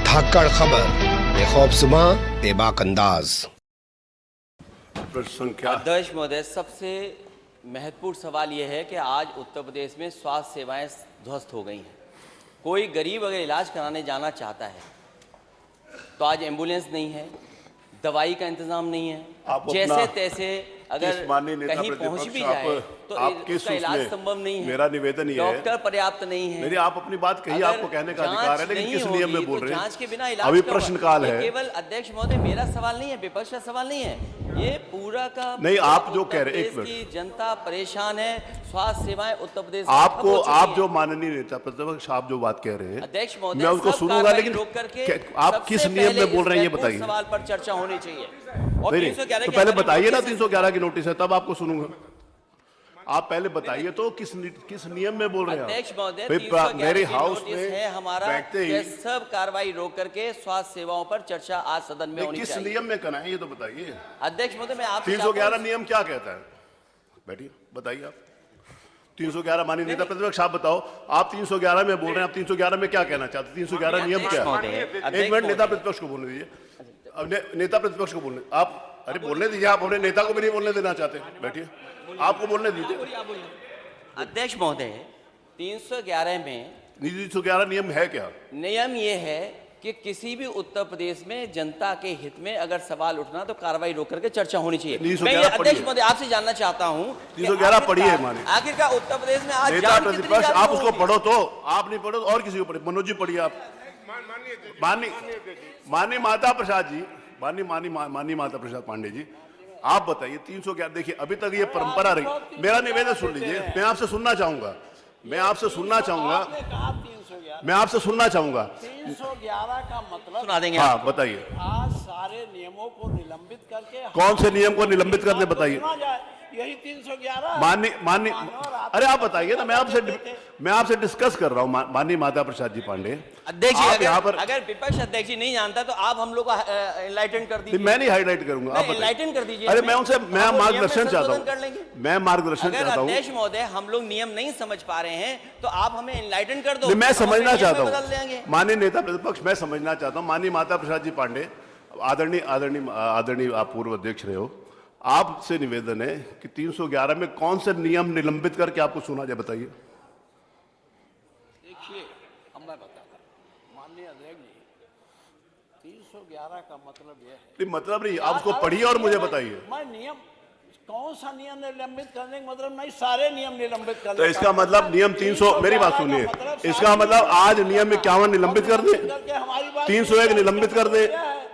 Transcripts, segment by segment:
धाकड़ खबर, बेखौफज़ुमा बेबाक अंदाज। अध्यक्ष महोदय, सबसे महत्वपूर्ण सवाल यह है कि आज उत्तर प्रदेश में स्वास्थ्य सेवाएं ध्वस्त हो गई हैं। कोई गरीब अगर इलाज कराने जाना चाहता है तो आज एम्बुलेंस नहीं है, दवाई का इंतजाम नहीं है, जैसे तैसे अगर कहीं पहुंच भी जाए तो उसका इलाज संभव नहीं है। मेरा निवेदन ये है, डॉक्टर पर्याप्त नहीं है। मेरी आप अपनी बात कहिए, आपको कहने का अधिकार है, लेकिन किस नियम में बोल रहे हैं? जांच के बिना इलाज अभी प्रश्नकाल है। केवल अध्यक्ष महोदय मेरा सवाल नहीं है, विपक्ष का सवाल नहीं है, ये पूरा का नहीं। आप जो कह रहे हैं, एक मिनट, की जनता परेशान है, स्वास्थ्य सेवाएं उत्तर प्रदेश आपको आप जो माननीय नेता प्रतिपक्ष आप जो बात कह रहे हैं अध्यक्ष महोदय, मैं उसको सुनूंगा, लेकिन रोक करके आप किस नियम में बोल रहे हैं ये बताइए। सवाल पर चर्चा होनी चाहिए और नहीं, तो पहले बताइए ना 311 की नोटिस है, तब आपको सुनूंगा। आप पहले बताइए तो किस नियम में बोल रहे हैं? अध्यक्ष महोदय, मेरे हाउस में है हमारा कि सब कार्रवाई रोक करके स्वास्थ्य सेवाओं पर चर्चा आज सदन में होनी चाहिए। किस नियम में कराएं ये तो बताइए। अध्यक्ष महोदय, मैं आप 311 नियम क्या कहता है? बैठिए, बताइए आप। 311 माननीय नेता प्रतिपक्ष आप बताओ, आप 311 में बोल रहे हैं, आप 311 में क्या कहना चाहते हैं? 311 नियम क्या है? एक मिनट, नेता प्रतिपक्ष को बोलने दीजिए। अब नेता प्रतिपक्ष को बोलने आप, अरे बोलने दीजिए। आप अपने नेता को भी नहीं बोलने देना चाहते, बैठिए, आपको बोलने दीजिए। अध्यक्ष महोदय, 311 में 311 नियम है क्या? नियम ये है कि किसी भी उत्तर प्रदेश में जनता के हित में अगर सवाल उठना तो कार्रवाई रोक करके चर्चा होनी चाहिए। मैं ये अध्यक्ष महोदय आपसे जानना चाहता हूँ, 311 पढ़िए माने। आखिरकार उत्तर प्रदेश में आज नेता प्रतिपक्ष आप उसको पढ़ो, तो आप नहीं पढ़ो और किसी को पढ़े। मनोज जी पढ़िए आप। माननीय माता प्रसाद जी, माननीय माता प्रसाद पांडे जी, आप बताइए 311। देखिए, अभी तक ये परंपरा रही। मेरा निवेदन सुन लीजिए, मैं आपसे सुनना चाहूंगा। मैं आपसे सुनना चाहूंगा 311 का मतलब सुना देंगे। हाँ, बताइए। आज सारे नियमों को निलंबित करके कौन से नियम को निलंबित करने बताइए? यही 311 माननीय अरे आप बताइए ना, मैं आपसे डिस्कस कर रहा हूँ। माननीय माता प्रसाद जी पांडे अध्यक्ष जी, अगर विपक्ष अध्यक्ष जी नहीं जानता तो आप हम लोग को एनलाइटन कर दीजिए। मैं नहीं हाईलाइट करूंगा, आप एनलाइटन कर दीजिए। अरे मैं उनसे मार्गदर्शन चाहता हूँ, मैं मार्गदर्शन चाहता हूँ। अध्यक्ष महोदय, हम लोग नियम नहीं समझ पा रहे हैं तो आप हमें एनलाइटन कर दो। मैं समझना चाहता हूँ माननीय नेता प्रतिपक्ष, मैं समझना चाहता हूँ। माननीय माता प्रसाद जी पांडे, आदरणीय आप पूर्व अध्यक्ष रहे हो, आपसे निवेदन है कि 311 में कौन से नियम निलंबित करके आपको सुना जाए, बताइए। देखिए, अब मैं बताता हूं माननीय अध्यक्ष जी, 311 का मतलब यह है। मतलब नहीं, आप उसको पढ़िए और मुझे बताइए। मैं नियम कौन सा नियम निलंबित करने का मतलब नहीं, सारे नियम निलंबित कर। तो इसका मतलब नियम 300, मेरी बात सुनिए, इसका मतलब आज नियम 51 निलंबित कर दे, 301 निलंबित कर दे,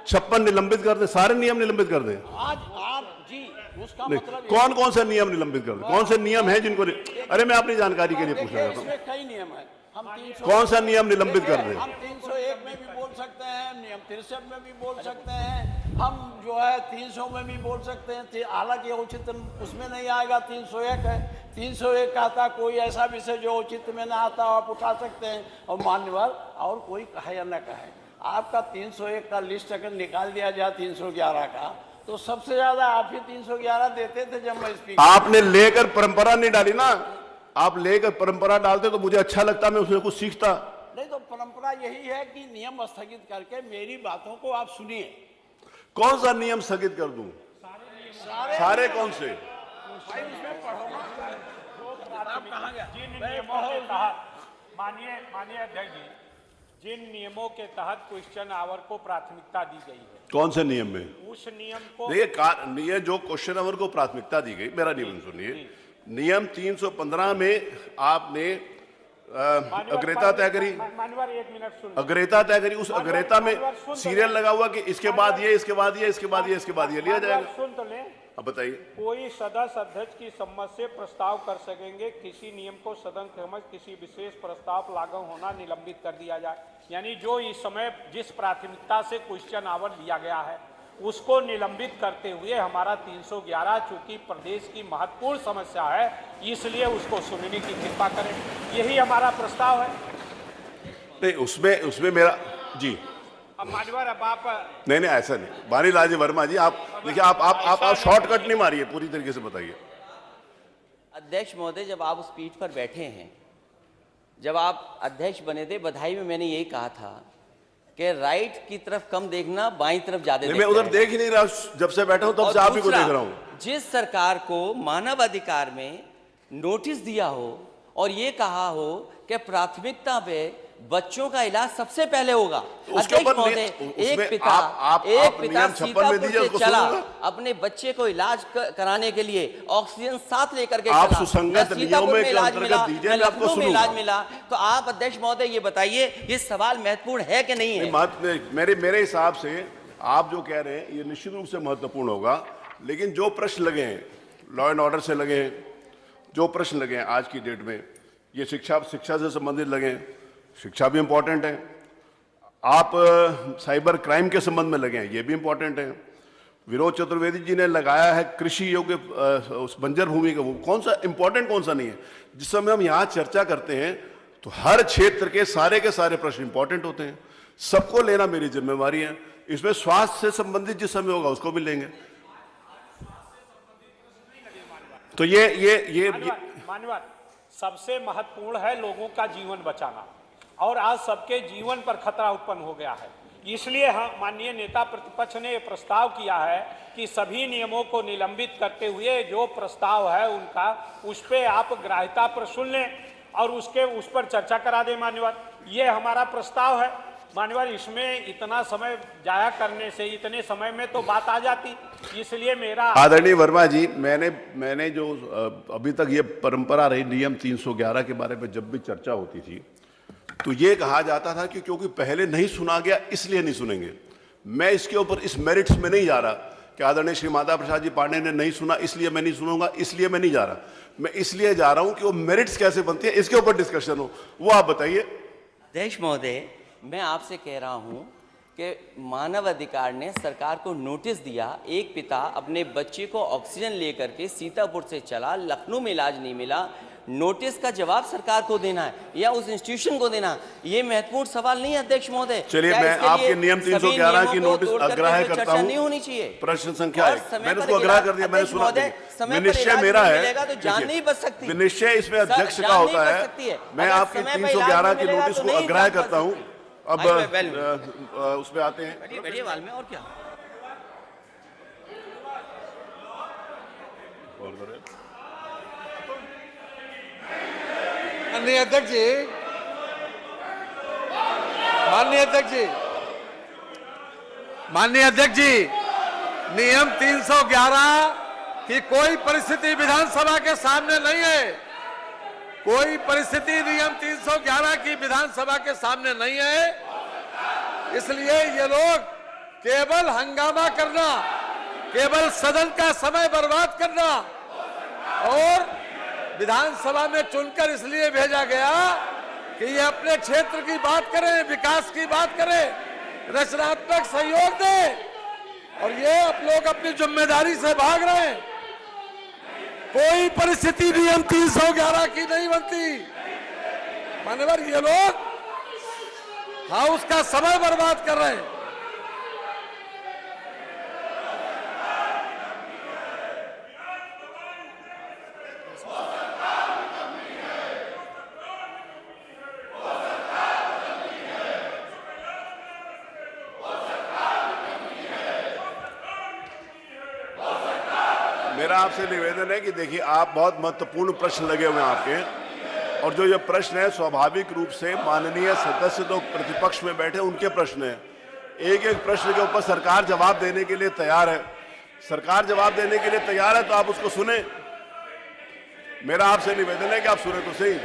56 निलंबित कर दे, सारे नियम निलंबित कर दे। आज आप जी उसका मतलब कौन कौन से नियम निलंबित कर दे? कौन से नियम है जिनको? अरे मैं अपनी जानकारी के लिए पूछ रहा था, कई नियम है। हम 300 कौन सा नियम निलंबित कर दे? हम 301 में भी बोल सकते हैं, नियम 63 में भी बोल सकते हैं, हम जो है 300 में भी बोल सकते हैं। हालांकि औचित्य उसमें नहीं आएगा, 301 है। 301 कहता कोई ऐसा विषय जो औचित्य में ना आता आप उठा सकते हैं। और मान्यवर और कोई कहे या न कहे, आपका 301 का लिस्ट अगर निकाल दिया जाए 311 का, तो सबसे ज्यादा आप ही 311 देते थे जब मैं स्पीकर। आपने लेकर परंपरा नहीं डाली ना, आप लेकर परंपरा डालते तो मुझे अच्छा लगता, मैं उसमें कुछ सीखता। नहीं तो परंपरा यही है कि नियम स्थगित करके मेरी बातों को आप सुनिए। कौन सा नियम स्थगित कर दूं? सारे कौन से? माननीय अध्यक्ष जी, जिन नियमों के तहत क्वेश्चन आवर को प्राथमिकता दी गई है, कौन से नियम में? उस नियम को देखिए, ये जो क्वेश्चन आवर को प्राथमिकता दी गई, मेरा नियम सुनिए। नियम 315 में आपने अग्रता तय करी। मानवर एक मिनट सुन, अग्रता तय करी, उस अग्रता में सीरियल लगा हुआ कि इसके बाद ये, इसके बाद ये, इसके बाद ये, इसके बाद ये लिया जाएगा। सुन तो ले। अब बताइए। कोई सदस्य अध्यक्ष की सम्मति से प्रस्ताव कर सकेंगे, किसी नियम को सदन के समक्ष किसी विशेष प्रस्ताव लागू होना निलंबित कर दिया जाए। यानी जो इस समय जिस प्राथमिकता से क्वेश्चन आवर लिया गया है उसको निलंबित करते हुए हमारा 311 चूंकि प्रदेश की महत्वपूर्ण समस्या है, इसलिए उसको सुनने की कृपा करें, यही हमारा प्रस्ताव है। नहीं, उसमें मेरा जी। अब मान्यवर, अब आप नहीं, ऐसा नहीं। वाणीलाल जी वर्मा जी, आप देखिए, आप शॉर्टकट नहीं मारिए, पूरी तरीके से बताइए। अध्यक्ष महोदय, जब आप उस पीठ पर बैठे हैं, जब आप अध्यक्ष बने थे, बधाई में मैंने यही कहा था कि राइट की तरफ कम देखना, बाईं तरफ ज्यादा मैं उधर देख ही नहीं रहा, जब से बैठा हूं तब से आप ही को देख रहा हूं। जिस सरकार को मानव अधिकार में नोटिस दिया हो और ये कहा हो कि प्राथमिकता पे बच्चों का इलाज सबसे पहले होगा, उसके ऊपर एक पिता सीतापुर से चला अपने बच्चे को इलाज कराने के लिए, ऑक्सीजन साथ लेकर के आप चला, सुसंगत नियमों के अंतर्गत दीजिए, मैं आपको लखनऊ में सुनूंगा। इलाज मिला। तो आप अध्यक्ष महोदय ये बताइए, ये सवाल महत्वपूर्ण है कि नहीं है? मेरे हिसाब से आप जो कह रहे हैं ये निश्चित रूप से महत्वपूर्ण होगा, लेकिन जो प्रश्न लगे हैं लॉ एंड ऑर्डर से लगे हैं, जो प्रश्न लगे हैं आज की डेट में, ये शिक्षा से संबंधित लगे हैं, शिक्षा भी इंपॉर्टेंट है। आप साइबर क्राइम के संबंध में लगे हैं, ये भी इंपॉर्टेंट है। विनोद चतुर्वेदी जी ने लगाया है कृषि योग्य उस बंजर भूमि का, वो कौन सा इंपॉर्टेंट कौन सा नहीं है। जिस समय हम यहाँ चर्चा करते हैं तो हर क्षेत्र के सारे प्रश्न इंपॉर्टेंट होते हैं, सबको लेना मेरी जिम्मेवारी है। इसमें स्वास्थ्य से संबंधित जिस समय होगा उसको भी लेंगे। तो ये मान्यवर, सबसे महत्वपूर्ण है लोगों का जीवन बचाना, और आज सबके जीवन पर खतरा उत्पन्न हो गया है। इसलिए हम माननीय नेता प्रतिपक्ष ने प्रस्ताव किया है कि सभी नियमों को निलंबित करते हुए जो प्रस्ताव है उनका, उस पर आप ग्राह्यता पर सुन लें और उस पर चर्चा करा दें। मान्यवर, ये हमारा प्रस्ताव है। मान्यवर, इसमें इतना समय जाया करने से इतने समय में तो बात आ जाती, इसलिए मेरा आदरणीय वर्मा जी, मैंने जो अभी तक ये परंपरा रही, नियम 311 के बारे में जब भी चर्चा होती थी तो ये कहा जाता था कि क्योंकि पहले नहीं सुना गया इसलिए नहीं सुनेंगे। मैं इसके ऊपर इस मेरिट्स में नहीं जा रहा कि आदरणीय श्री माता प्रसाद जी पांडे ने नहीं सुना इसलिए मैं नहीं सुनूंगा, इसलिए मैं नहीं जा रहा। मैं इसलिए जा रहा हूं कि वो मेरिट्स कैसे बनती है इसके ऊपर डिस्कशन हो, वो आप बताइए। अध्यक्ष महोदय, मैं आपसे कह रहा हूं कि मानव अधिकार ने सरकार को नोटिस दिया, एक पिता अपने बच्चे को ऑक्सीजन लेकर के सीतापुर से चला, लखनऊ में इलाज नहीं मिला, नोटिस का जवाब सरकार को देना है या उस इंस्टीट्यूशन को देना, ये महत्वपूर्ण सवाल नहीं है अध्यक्ष महोदय। चलिए, मैं आपके नियम 311 की नोटिस अग्राह्य करता हूं। नहीं होनी चाहिए। प्रश्न संख्या 1 मैंने उसको अग्राह्य कर दिया, मैंने सुना दिया। निश्चय मेरा है, तो जान नहीं बच सकती। निश्चय इसमें अध्यक्ष का होता है। मैं आपकी 311 की नोटिस को अग्राह्य करता हूं। अब उसमें आते हैं, बैठिए वाल में, और क्या माननीय अध्यक्ष जी, माननीय अध्यक्ष जी, नियम 311 की कोई परिस्थिति विधानसभा के सामने नहीं है। कोई परिस्थिति नियम 311 की विधानसभा के सामने नहीं है। इसलिए ये लोग केवल हंगामा करना, केवल सदन का समय बर्बाद करना, और विधानसभा में चुनकर इसलिए भेजा गया कि ये अपने क्षेत्र की बात करें, विकास की बात करें, रचनात्मक सहयोग दें, और ये आप लोग अपनी जिम्मेदारी से भाग रहे हैं। कोई परिस्थिति नियम 311 की नहीं बनती। मान्यवर, ये लोग हाउस का समय बर्बाद कर रहे हैं। मेरा आपसे निवेदन है कि देखिए, आप बहुत महत्वपूर्ण प्रश्न लगे हुए हैं आपके, और जो ये प्रश्न है स्वाभाविक रूप से माननीय सदस्य तो प्रतिपक्ष में बैठे उनके प्रश्न हैं। एक एक प्रश्न के ऊपर सरकार जवाब देने के लिए तैयार है। सरकार जवाब देने के लिए तैयार है तो आप उसको सुने। मेरा आपसे निवेदन है कि आप सुने तो सही।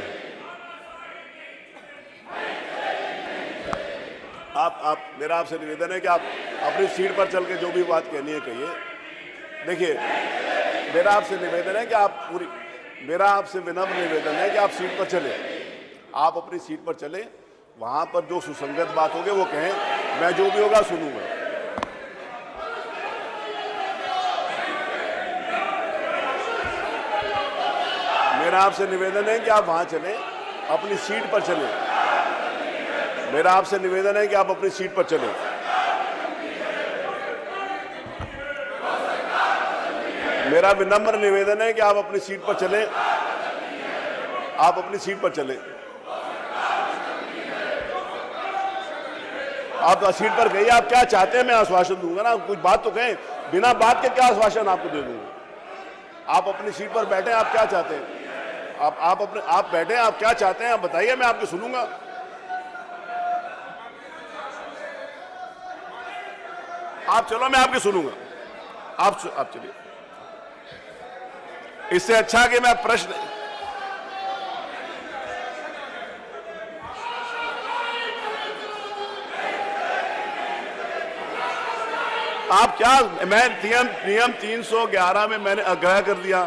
मेरा आपसे निवेदन है कि आप अपनी सीट पर चल के जो भी बात कहनी है कहिए। देखिए, मेरा आपसे निवेदन है कि मेरा आपसे विनम्र निवेदन है कि आप सीट पर चले, आप अपनी सीट पर चले, वहां पर जो सुसंगत बात होगी वो कहें, मैं जो भी होगा सुनूंगा। मेरा आपसे निवेदन है कि आप वहां चले, अपनी सीट पर चले। मेरा आपसे निवेदन है कि आप अपनी सीट पर चले। मेरा विनम्र निवेदन है कि आप अपनी सीट पर चलें। आप अपनी सीट पर चलें। आप सीट पर गई, आप क्या चाहते हैं मैं आश्वासन दूंगा ना, कुछ बात तो कहें, बिना बात के क्या आश्वासन आपको दे दूंगा। आप अपनी सीट पर बैठे, आप क्या चाहते हैं, आप बैठे, आप क्या चाहते हैं आप बताइए, मैं आपकी सुनूंगा। आप चलो, मैं आपकी सुनूंगा, आप चलिए। इससे अच्छा कि मैं प्रश्न, आप क्या, मैं नियम 311 में मैंने आग्रह कर दिया।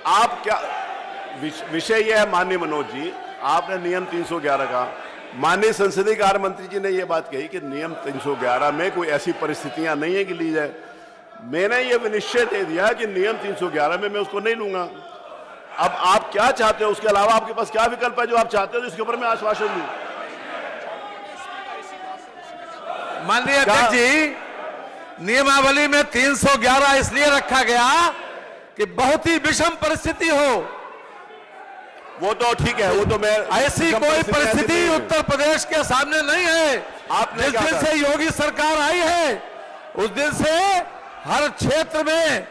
आप क्या, विषय यह है माननीय मनोज जी, आपने नियम 311 का, माननीय संसदीय कार्य मंत्री जी ने यह बात कही कि नियम 311 में कोई ऐसी परिस्थितियां नहीं है कि ली जाए। मैंने ये निश्चय दे दिया कि नियम 311 में मैं उसको नहीं लूंगा। अब आप क्या चाहते हो, उसके अलावा आपके पास क्या विकल्प है जो आप चाहते हो जिसके ऊपर मैं आश्वासन दूं? माननीय अध्यक्ष जी, नियमावली में 311 इसलिए रखा गया कि बहुत ही विषम परिस्थिति हो। वो तो ठीक है, वो तो मैं, ऐसी कोई परिस्थिति उत्तर प्रदेश के सामने नहीं है। आपने जिस दिन से योगी सरकार आई है उस दिन से हर क्षेत्र में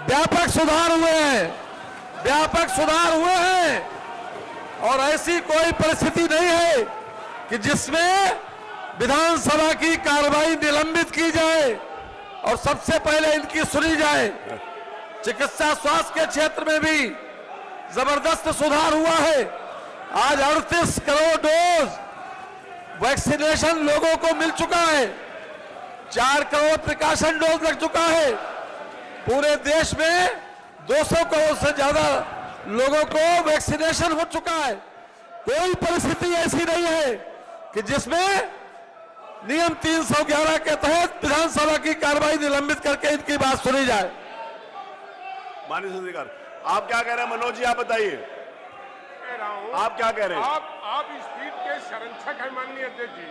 व्यापक सुधार हुए हैं, व्यापक सुधार हुए हैं। और ऐसी कोई परिस्थिति नहीं है कि जिसमें विधानसभा की कार्रवाई निलंबित की जाए और सबसे पहले इनकी सुनी जाए। चिकित्सा स्वास्थ्य के क्षेत्र में भी जबरदस्त सुधार हुआ है। आज 38 करोड़ डोज वैक्सीनेशन लोगों को मिल चुका है, 4 करोड़ प्रिकॉशन डोज लग चुका है। पूरे देश में 200 करोड़ से ज्यादा लोगों को वैक्सीनेशन हो चुका है। कोई परिस्थिति ऐसी नहीं है कि जिसमें नियम 311 के तहत विधानसभा की कार्रवाई निलंबित करके इनकी बात सुनी जाए। माननीय संसदीय, आप क्या कह रहे हैं मनोज जी, आप बताइए, आप क्या कह रहे हैं? आप इस पीठ के संरक्षक हैं माननीय अध्यक्ष जी,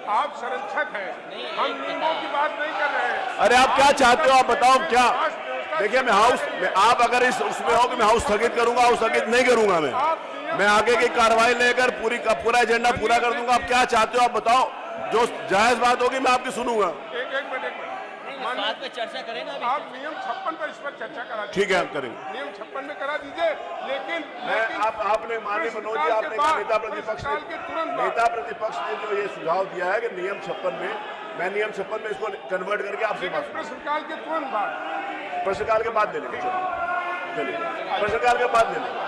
आप संरक्षक हैं, हम नियमों की बात नहीं कर रहे हैं। अरे आप क्या चाहते हो, आप बताओ क्या? देखिए, मैं हाउस में, आप अगर इस उसमें हो कि मैं हाउस स्थगित करूंगा, हाउस स्थगित नहीं करूंगा। मैं आगे की कार्रवाई लेकर पूरा एजेंडा पूरा कर दूंगा। आप क्या चाहते हो आप बताओ, जो जायज बात होगी मैं आपकी सुनूंगा। एक मिनट बात पे चर्चा करें ना। आप नियम 56 पर इस पर चर्चा करा, ठीक है, हम करेंगे। नियम 56 में करा दीजिए। लेकिन आपने माननीय मनोज जी, आपने कहा नेता प्रतिपक्ष ने जो ये सुझाव दिया है कि नियम 56 में, मैं नियम 56 में इसको कन्वर्ट करके आपसे प्रश्नकाल के तुरंत बाद, प्रश्नकाल के बाद ले लेंगे, चलिए प्रश्नकाल के बाद ले लेंगे।